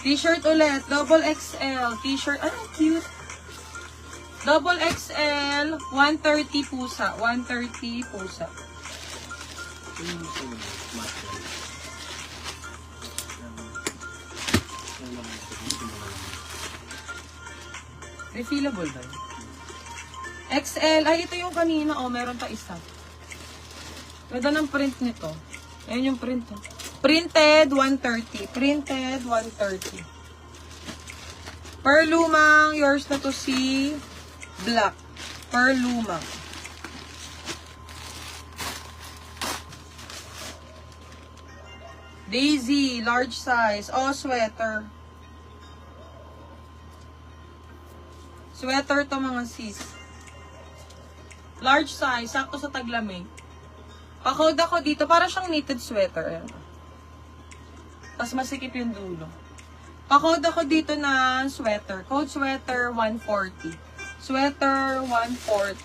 T-shirt ulit. Double XL. T-shirt. Ay, cute. Double XL. 130 pusa. 130 pusa. Refillable ba? XL. Ay, ito yung kanina. Oh, meron pa isa. Ganda ng print nito. Ayan yung print. Printed 130. Printed 130. Per lumang. Yours na to si Black. Per lumang. Daisy. Large size. Oh, sweater. Sweater to mga sis. Large size. Sakto sa taglamig. Pa-code ako dito. Para siyang knitted sweater. Ayan. Tapos masikip yung dulo. Pa-code ako dito na sweater. Code sweater 140. Sweater 140.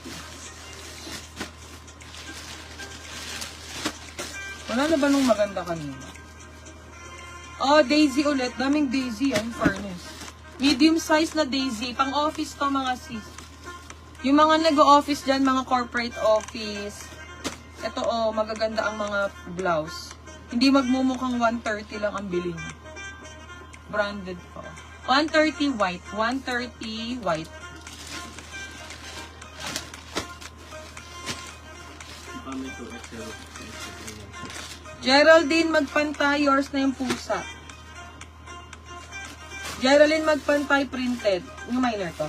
Wala na ba nung maganda kanina? Oh, Daisy ulit. Daming Daisy yan, fairness. Medium size na Daisy. Pang office to mga sis. Yung mga nag-o-office dyan, mga corporate office. Ito oh, magaganda ang mga blouse. Hindi magmumukhang 130 lang ang bilhin. Branded po. 130 white. 130 white. Geraldine, magpantay. Yours na yung pusa. Geraldine, magpantay printed. Yung minor to.